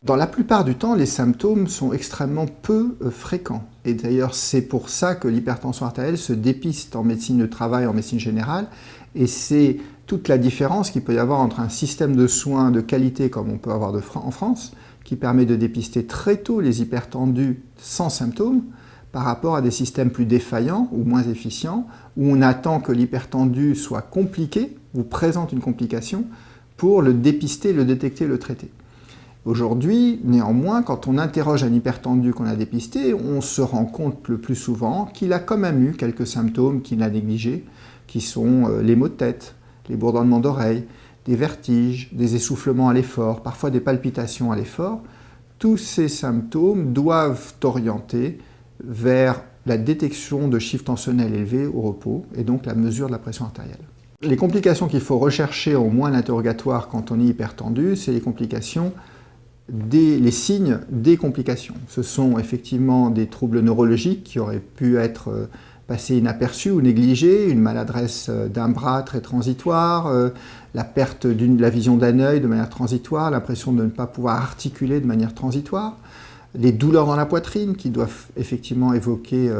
Dans la plupart du temps, les symptômes sont extrêmement peu fréquents. Et d'ailleurs, c'est pour ça que l'hypertension artérielle se dépiste en médecine du travail, en médecine générale. Et c'est toute la différence qu'il peut y avoir entre un système de soins de qualité, comme on peut avoir en France, qui permet de dépister très tôt les hypertendus sans symptômes, par rapport à des systèmes plus défaillants ou moins efficients, où on attend que l'hypertendu soit compliqué ou présente une complication pour le dépister, le détecter, le traiter. Aujourd'hui, néanmoins, quand on interroge un hypertendu qu'on a dépisté, on se rend compte le plus souvent qu'il a quand même eu quelques symptômes qu'il a négligés, qui sont les maux de tête, les bourdonnements d'oreilles, des vertiges, des essoufflements à l'effort, parfois des palpitations à l'effort. Tous ces symptômes doivent orienter vers la détection de chiffres tensionnels élevés au repos et donc la mesure de la pression artérielle. Les complications qu'il faut rechercher au moins à l'interrogatoire quand on est hypertendu, c'est les complications, les signes des complications. Ce sont effectivement des troubles neurologiques qui auraient pu être passés inaperçus ou négligés, une maladresse d'un bras très transitoire, la perte de la vision d'un œil de manière transitoire, l'impression de ne pas pouvoir articuler de manière transitoire, les douleurs dans la poitrine qui doivent effectivement évoquer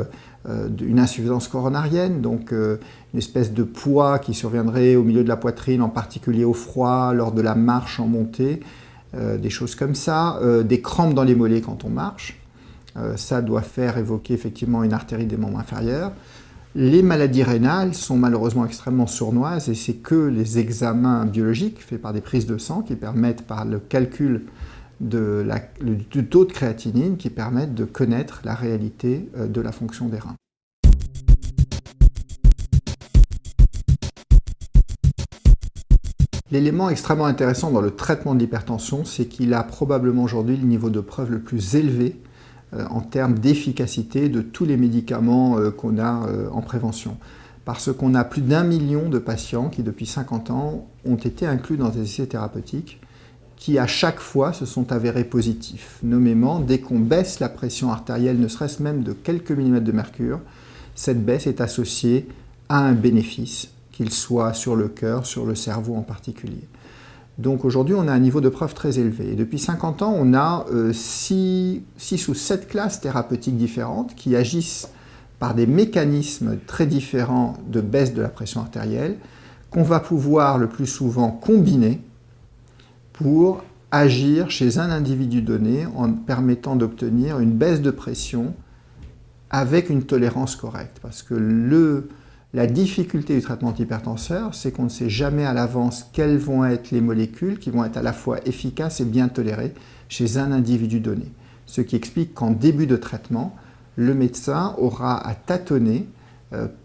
une insuffisance coronarienne, donc une espèce de poids qui surviendrait au milieu de la poitrine, en particulier au froid, lors de la marche en montée, des choses comme ça, des crampes dans les mollets quand on marche, ça doit faire évoquer effectivement une artérite des membres inférieurs. Les maladies rénales sont malheureusement extrêmement sournoises et c'est que les biologiques faits par des prises de sang qui permettent par le calcul du taux de créatinine qui permettent de connaître la réalité de la fonction des reins. L'élément extrêmement intéressant dans le traitement de l'hypertension, c'est qu'il a probablement aujourd'hui le niveau de preuve le plus élevé en termes d'efficacité de tous les médicaments qu'on a en prévention. Parce qu'on a plus d'1 million de patients qui, depuis 50 ans, ont été inclus dans des essais thérapeutiques qui, à chaque fois, se sont avérés positifs. Nommément, dès qu'on baisse la pression artérielle, ne serait-ce même de quelques millimètres de mercure, cette baisse est associée à un bénéfice, qu'il soit sur le cœur, sur le cerveau en particulier. Donc aujourd'hui, on a un niveau de preuve très élevé. Et depuis 50 ans, on a 6 ou 7 classes thérapeutiques différentes qui agissent par des mécanismes très différents de baisse de la pression artérielle qu'on va pouvoir le plus souvent combiner pour agir chez un individu donné en permettant d'obtenir une baisse de pression avec une tolérance correcte. Parce que la difficulté du traitement d'hypertenseur, c'est qu'on ne sait jamais à l'avance quelles vont être les molécules qui vont être à la fois efficaces et bien tolérées chez un individu donné. Ce qui explique qu'en début de traitement, le médecin aura à tâtonner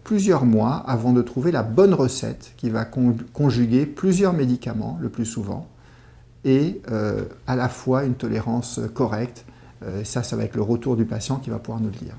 plusieurs mois avant de trouver la bonne recette qui va conjuguer plusieurs médicaments, le plus souvent, et à la fois une tolérance correcte. Ça va être le retour du patient qui va pouvoir nous le dire.